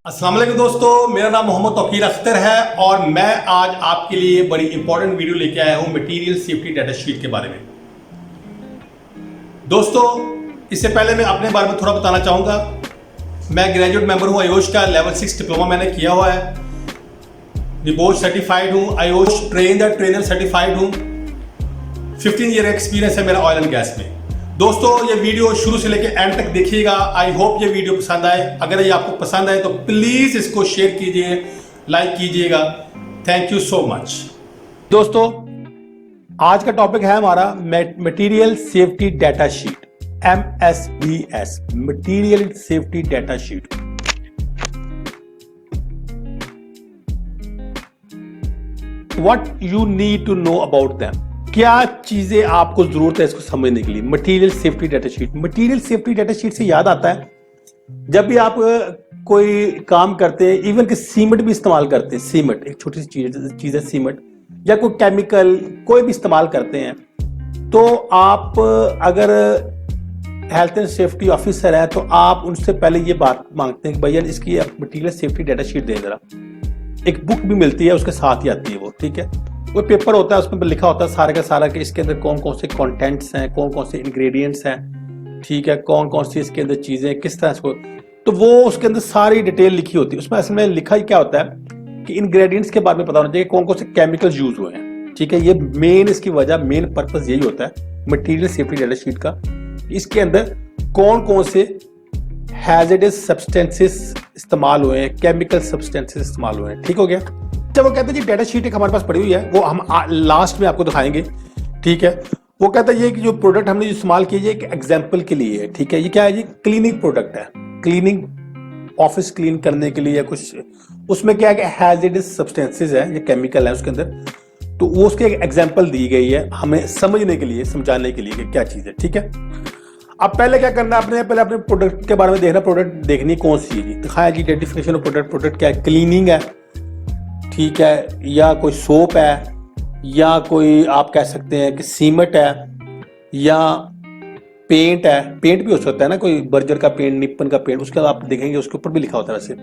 अस्सलाम वालेकुम दोस्तों, मेरा नाम मोहम्मद तौकीर अख्तर है और मैं आज आपके लिए बड़ी इंपॉर्टेंट वीडियो लेके आया हूं मटेरियल सेफ्टी डाटा शीट के बारे में। दोस्तों, इससे पहले मैं अपने बारे में थोड़ा बताना चाहूँगा। मैं ग्रेजुएट मेंबर हूँ आयोश का, लेवल 6 डिप्लोमा मैंने किया हुआ है, रिबोच सर्टिफाइड हूँ, आयोश ट्रेनर सर्टिफाइड हूँ, 15 ईयर एक्सपीरियंस है मेरा ऑयल एंड गैस में। दोस्तों, ये वीडियो शुरू से लेकर एंड तक देखिएगा। आई होप ये वीडियो पसंद आए। अगर ये आपको पसंद आए तो प्लीज इसको शेयर कीजिए, लाइक कीजिएगा। Thank you so much. दोस्तों, आज का टॉपिक है हमारा material safety data sheet, MSDS, material safety data sheet. What you need to know about them, क्या चीजें आपको जरूरत है इसको समझने के लिए। Material safety data sheet, material safety data sheet से याद आता है जब भी आप कोई काम करते हैं, इवन कि सीमेंट भी इस्तेमाल करते हैं, सीमेंट एक छोटी सी चीज है सीमेंट, या कोई केमिकल कोई भी इस्तेमाल करते हैं, तो आप अगर हेल्थ एंड सेफ्टी ऑफिसर है तो आप उनसे पहले ये बात मांगते हैं कि भैया इसकी मटेरियल सेफ्टी डाटा शीट दें जरा। एक बुक भी मिलती है, उसके साथ ही आती है वो, ठीक है। वो पेपर होता है, उसमें लिखा होता है सारे का सारा कि इसके अंदर कौन कौन से कंटेंट्स हैं, कौन कौन से इंग्रेडिएंट्स हैं, ठीक है, कौन कौन सी इसके अंदर चीजें किस तरह से, तो वो उसके अंदर सारी डिटेल लिखी होती है। उसमें असल में लिखा ही क्या होता है कि इंग्रेडिएंट्स के बारे में पता होना चाहिए, कौन कौन से केमिकल्स यूज हुए हैं, ठीक है। ये मेन इसकी वजह, मेन पर्पज यही होता है मटेरियल सेफ्टी डाटा शीट का। इसके अंदर कौन कौन से हैजर्डस सब्सटेंसेस इस्तेमाल हुए हैं, केमिकल सब्सटेंसेस इस्तेमाल हुए हैं, ठीक हो गया। जब वो कहते हैं जी डाटा शीट एक हमारे पास पड़ी हुई है, वो हम लास्ट में आपको दिखाएंगे, ठीक है। वो कहता है ये कि जो प्रोडक्ट हमने इस्तेमाल किया है एक एग्जांपल के लिए है, ठीक है। ये क्या है जी, क्लीनिंग प्रोडक्ट है, क्लीनिंग ऑफिस क्लीन करने के लिए या कुछ, उसमें क्या है कि हैजर्डस सब्सटेंसेस है, ये केमिकल है उसके अंदर, तो वो उसके एक एग्जाम्पल दी गई है हमें समझने के लिए, समझाने के लिए कि क्या चीज है, ठीक है। अब पहले क्या करना है, पहले अपने प्रोडक्ट के बारे में देखना, प्रोडक्ट देखनी कौन सी है जी, दिखाया जी आइडेंटिफिकेशन ऑफ प्रोडक्ट, प्रोडक्ट क्या है, क्लीनिंग है, ठीक है, या कोई सोप है, या कोई आप कह सकते हैं कि सीमेंट है, या पेंट है, पेंट भी हो सकता है ना, कोई बर्जर का पेंट, निप्पन का पेंट, उसके बाद आप देखेंगे उसके ऊपर भी लिखा होता है वैसे,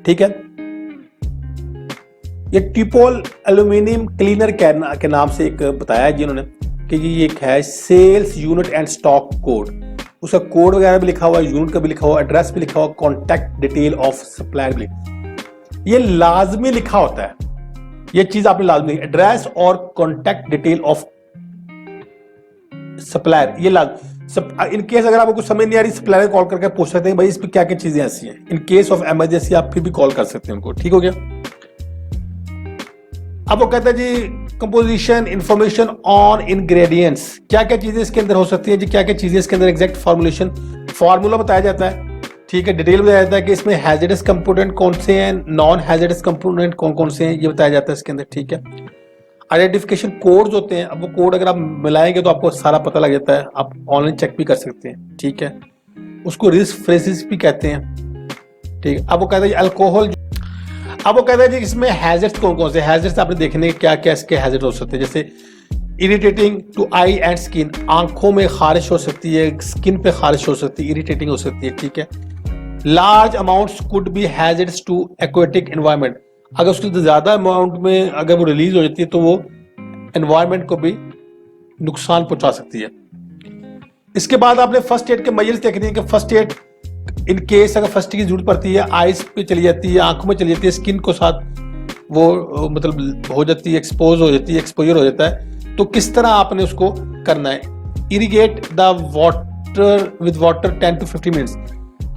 ठीक है। ये टिपोल एल्यूमिनियम क्लीनर के नाम से एक बताया है जी उन्होंने कि ये एक है sales unit and stock code, उसका कोड वगैरह भी लिखा हुआ है, यूनिट का भी लिखा हुआ, एड्रेस भी लिखा हुआ, कॉन्टैक्ट डिटेल ऑफ सप्लायर भी, ये लाजमी लिखा होता है, ये चीज आपने लाजमी, एड्रेस और कॉन्टैक्ट डिटेल ऑफ सप्लायर, ये इन केस अगर आपको कुछ समझ नहीं आ रही, सप्लायर कॉल करके पूछ सकते हैं भाई इस पे क्या क्या चीजें ऐसी हैं। इन केस ऑफ इमरजेंसी आप फिर भी कॉल कर सकते हैं उनको, ठीक हो गया। अब वो कहता है जी कंपोजिशन इंफॉर्मेशन ऑन इंग्रेडिएंट्स, क्या क्या चीजें इसके अंदर हो सकती है जी, क्या क्या चीजें इसके अंदर, एग्जैक्ट फॉर्मुलेशन, फार्मूला बताया जाता है, ठीक है। डिटेल बताया जाता है कि इसमें हैजर्डस कंपोनेंट कौन से हैं, नॉन हैजर्डस कंपोनेंट कौन कौन से हैं, ये बताया जाता है इसके अंदर, ठीक है। आइडेंटिफिकेशन कोड्स होते हैं, अब वो कोड अगर आप मिलाएंगे तो आपको सारा पता लग जाता है, आप ऑनलाइन चेक भी कर सकते हैं, ठीक है। उसको रिस्क फ्रेजेस भी कहते हैं, ठीक है। अब वो कहते हैं अल्कोहल, अब वो कहते हैं जी इसमें हैजर्ड्स कौन कौन से, हैजर्ड्स आपने देखने क्या क्या इसके हैजर्ड हो सकते हैं, जैसे irritating to eye and skin, आंखों में खारिश हो सकती है, स्किन पे खारिश हो सकती है, इरिटेटिंग हो सकती है, ठीक है। Large amounts could be hazards to aquatic environment, अगर उसके ज्यादा अमाउंट में अगर वो रिलीज हो जाती है तो वो एनवायरनमेंट को भी नुकसान पहुंचा सकती है। इसके बाद आपने फर्स्ट एड के मेजर्स देखने हैं कि फर्स्ट एड इन केस अगर फर्स्ट एड की जरूरत पड़ती है, आइज पे चली जाती है, आंखों में चली जाती है, स्किन को साथ वो मतलब हो जाती है, एक्सपोज हो जाती है, एक्सपोजर हो जाता है, तो किस तरह आपने उसको करना है। Irrigate the water with water 10 to 50 minutes,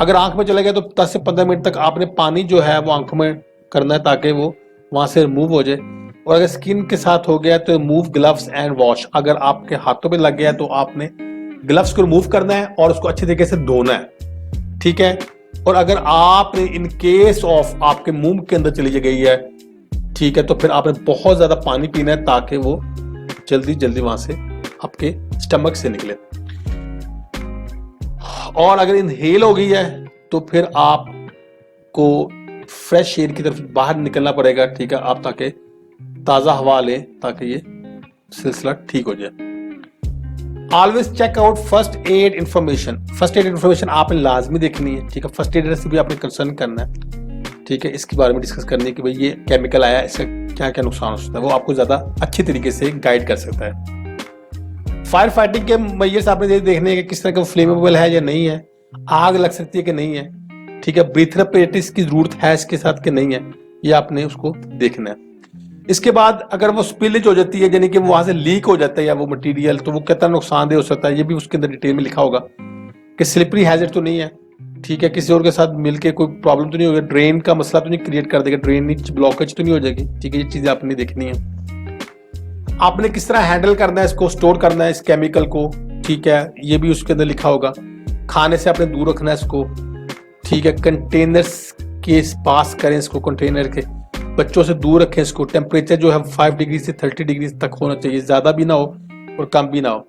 अगर आंख में चला गया तो 10 से 15 मिनट तक आपने पानी जो है वो आंखों में करना है ताकि वो वहां से रिमूव हो जाए। और अगर स्किन के साथ हो गया तो रिमूव ग्लव्स एंड वॉश, अगर आपके हाथों पे लग गया तो आपने ग्लव्स को रिमूव करना है और उसको अच्छे तरीके से धोना है, ठीक है। और अगर आपने इन केस ऑफ आपके मुंह के अंदर चली गई है, ठीक है, तो फिर आपने बहुत ज्यादा पानी पीना है ताकि वो जल्दी जल्दी वहां से आपके स्टमक से निकले। और अगर इनहेल हो गई है तो फिर आपको फ्रेश एयर की तरफ बाहर निकलना पड़ेगा, ठीक है, आप ताकि ताजा हवा लें ताकि ये सिलसिला ठीक हो जाए। Always check out first aid information, first aid information आपने लाजमी देखनी है, ठीक है। फर्स्ट एड से भी आपने कंसर्न करना है, ठीक है, इसके बारे में डिस्कस करने की भाई ये केमिकल आया, इसका क्या क्या नुकसान हो सकता है, वो आपको ज्यादा अच्छी तरीके से गाइड कर सकता है। फायर फाइटिंग के मेजर्स आपने देखने हैं कि किस तरह का फ्लेमेबल है या नहीं है, आग लग सकती है कि नहीं है, ठीक है, ब्रीथर अपरेटस की जरूरत है इसके साथ कि नहीं है, ये आपने उसको देखना है। इसके बाद अगर वो स्पिलेज हो जाती है, यानी कि वहां से लीक हो जाता है या वो मटेरियल, तो वो कितना नुकसानदेह हो सकता है, ये भी उसके अंदर डिटेल में लिखा होगा कि स्लिपरी हैजर्ड तो नहीं है, ठीक है, किसी और के साथ मिलके कोई प्रॉब्लम तो नहीं होगी, ड्रेन का मसला तो नहीं क्रिएट कर देगा, ड्रेन नीचे ब्लॉकेज तो नहीं हो जाएगी, ठीक है, ये चीजें आपने देखनी है। आपने किस तरह हैंडल करना है इसको, स्टोर करना है इस केमिकल को, ठीक है, ये भी उसके अंदर लिखा होगा। खाने से आपने दूर रखना है इसको, ठीक है, कंटेनर्स के पास करें इसको, कंटेनर के, बच्चों से दूर रखें इसको। टेम्परेचर जो है 5 डिग्री से 30 डिग्री तक होना चाहिए, ज्यादा भी ना हो और कम भी ना हो,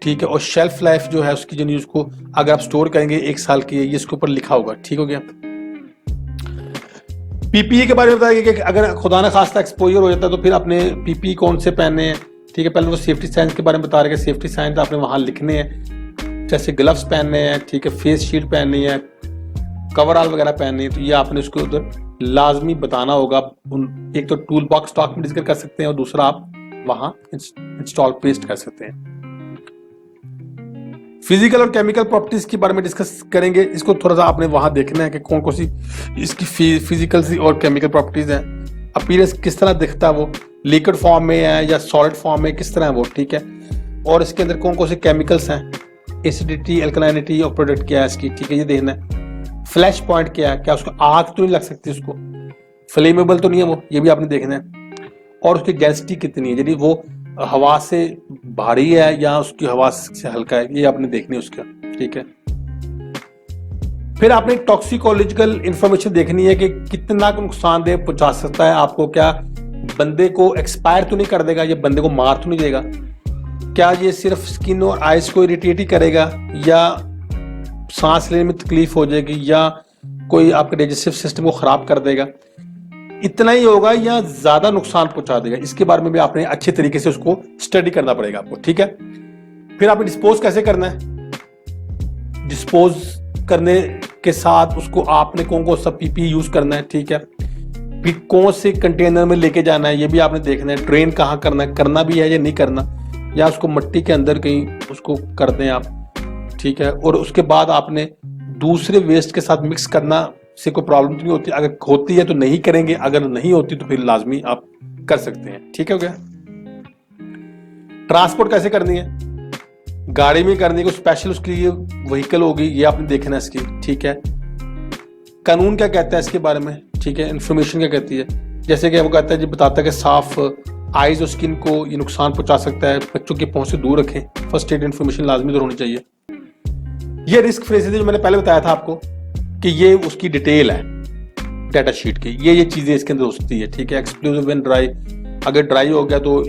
ठीक है। और शेल्फ लाइफ जो है उसकी, जो उसको अगर आप स्टोर करेंगे 1 साल की, ये इसके ऊपर लिखा होगा, ठीक हो गया। पीपीई के बारे में बताया कि अगर खुदा ना खास्ता एक्सपोजर हो जाता है तो फिर आपने पीपीई कौन से पहने हैं, ठीक है। पहले वो सेफ्टी साइंस के बारे में बता रहे हैं, सेफ्टी साइंस आपने वहां लिखने हैं, जैसे ग्लव्स पहनने हैं, ठीक है, फेस शील्ड पहननी है, कवरऑल वगैरह पहननी है, तो ये आपने उसको उधर लाजमी बताना होगा। एक तो टूल बॉक्स स्टॉक में डिस्कस कर सकते हैं और दूसरा आप वहां इंस्टॉल पेस्ट कर सकते हैं। फिजिकल और केमिकल प्रॉपर्टीज के बारे में डिस्कस करेंगे, इसको थोड़ा सा आपने वहां देखना है कि कौन कौन सी इसकी फिजिकल और केमिकल प्रॉपर्टीज हैं। अपीयरेंस किस तरह दिखता है, वो लिक्विड फॉर्म में है या सॉलिड फॉर्म में, किस तरह है वो, ठीक है। और इसके अंदर कौन कौन से केमिकल्स हैं, एसिडिटी, अल्कलाइनिटी और प्रोडक्ट क्या है इसकी, ठीक है, ये देखना है। फ्लैश पॉइंट क्या है, क्या उसको आग तो नहीं लग सकती, उसको फ्लेमेबल तो नहीं है वो, ये भी आपने देखना है। और उसकी डेंसिटी कितनी है, यदि वो हवा से भारी है या उसकी हवा से हल्का है, ये आपने देखनी है उसका, ठीक है। फिर आपने टॉक्सिकोलॉजिकल इंफॉर्मेशन देखनी है कि कितना नुकसानदेह पहुंचा सकता है आपको, क्या बंदे को एक्सपायर तो नहीं कर देगा, ये बंदे को मार तो नहीं देगा, क्या ये सिर्फ स्किन और आइज को इरिटेट ही करेगा या सांस लेने में तकलीफ हो जाएगी या कोई आपके डाइजेस्टिव सिस्टम को खराब कर देगा, इतना ही होगा या ज्यादा नुकसान पहुंचा देगा, इसके बारे में भी आपने अच्छे तरीके से उसको स्टडी करना पड़ेगा आपको, ठीक है। फिर आपने डिस्पोज कैसे करना है, डिस्पोज करने के साथ उसको आपने कौन कौन सा पीपी यूज करना है, ठीक है, फिर कौन से कंटेनर में लेके जाना है, ये भी आपने देखना है। ड्रेन कहाँ करना है, करना भी है या नहीं करना, या उसको मिट्टी के अंदर कहीं उसको कर दें आप, ठीक है। और उसके बाद आपने दूसरे वेस्ट के साथ मिक्स करना से कोई प्रॉब्लम तो नहीं होती, अगर होती है तो नहीं करेंगे, अगर नहीं होती तो फिर लाजमी आप कर सकते हैं, ठीक है हो गया। ट्रांसपोर्ट कैसे करनी है, गाड़ी में करनी है, कोई स्पेशल उसके लिए व्हीकल होगी, ये आपने देखना है इसकी, ठीक है। कानून क्या कहता है इसके बारे में, ठीक है, इंफॉर्मेशन क्या कहती है, जैसे कि वो कहता है जी, बताता है कि साफ आईज और स्किन को ये नुकसान पहुंचा सकता है, बच्चों की पहुंच से दूर रखें, फर्स्ट एड इंफॉर्मेशन लाजमी होनी चाहिए। ये रिस्क फ्रेजेस जो मैंने पहले बताया था आपको कि ये उसकी डिटेल है डाटा शीट की, ये चीजें इसके अंदर हो सकती है, ठीक है। एक्सप्लोजिव व्हेन ड्राई, अगर ड्राई हो गया तो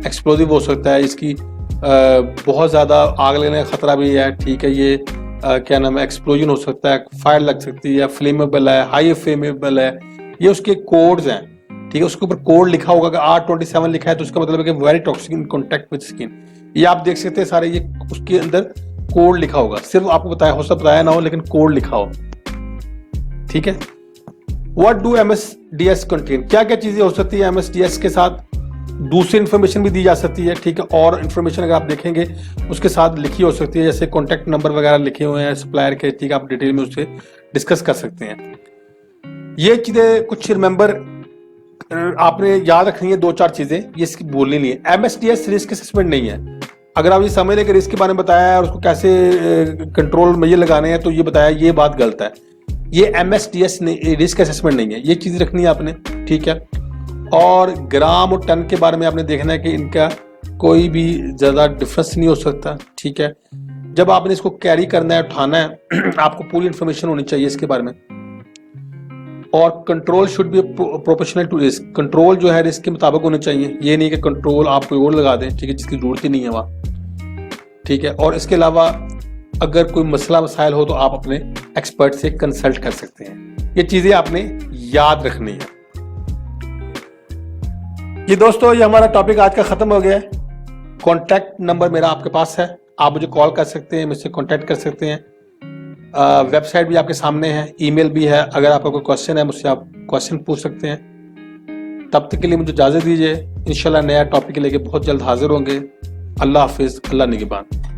एक्सप्लोजिव हो सकता है, इसकी बहुत ज्यादा आग लगने का खतरा भी है, ठीक है। ये क्या नाम है, एक्सप्लोजन हो सकता है, फायर लग सकती है, फ्लेमेबल है, हाई फ्लेमेबल है, ये उसके कोड्स हैं, ठीक है। उसके ऊपर कोड लिखा होगा, अगर R27 लिखा है तो उसका मतलब है कि very toxic in contact with skin, ये आप देख सकते हैं सारे, ये उसके अंदर कोड लिखा होगा, सिर्फ आपको बताया हो, सब बताया ना हो, लेकिन कोड लिखा हो, ठीक है। व्हाट डू MSDS कंटेन, क्या क्या चीजें हो सकती है MSDS के साथ, दूसरी इंफॉर्मेशन भी दी जा सकती है, ठीक है। और इंफॉर्मेशन अगर आप देखेंगे उसके साथ लिखी हो सकती है, जैसे कॉन्टैक्ट नंबर वगैरह लिखे हुए हैं सप्लायर के, ठीक है, आप डिटेल में उससे डिस्कस कर सकते हैं। ये चीजें कुछ रिमेंबर आपने याद रखनी है, 2-4 चीजें ये इसकी बोलनी नहीं है। MSDS रिस्क असेसमेंट नहीं है, अगर आप ये समझ लें कि रिस्क के बारे में बताया है और उसको कैसे कंट्रोल मेजर लगाने हैं तो ये बताया, ये बात गलत है। ये MSDS रिस्क असेसमेंट नहीं है, ये चीज रखनी है आपने, ठीक है। और ग्राम और टन के बारे में आपने देखना है कि इनका कोई भी ज्यादा डिफरेंस नहीं हो सकता, ठीक है। जब आपने इसको कैरी करना है, उठाना है, आपको पूरी इंफॉर्मेशन होनी चाहिए इसके बारे में। और control should be proportional to risk, control जो है रिस्क के मुताबिक होना चाहिए, ये नहीं कि कंट्रोल आप कोई और लगा दें, ठीक है, जिसकी जरूरत ही नहीं है वहाँ, ठीक है। और इसके अलावा अगर कोई मसला मसाइल हो तो आप अपने एक्सपर्ट से कंसल्ट कर सकते हैं, ये चीजें आपने याद रखनी है। ये दोस्तों, ये हमारा टॉपिक आज का खत्म हो गया है। कॉन्टैक्ट नंबर मेरा आपके पास है, आप मुझे कॉल कर सकते हैं, मुझसे कॉन्टैक्ट कर सकते हैं। वेबसाइट भी आपके सामने है, ईमेल भी है। अगर आपका कोई क्वेश्चन है मुझसे आप क्वेश्चन पूछ सकते हैं। तब तक के लिए मुझे इजाजत दीजिए। इंशाल्लाह नया टॉपिक लेके बहुत जल्द हाजिर होंगे। अल्लाह हाफिज, अल्लाह निगहबान।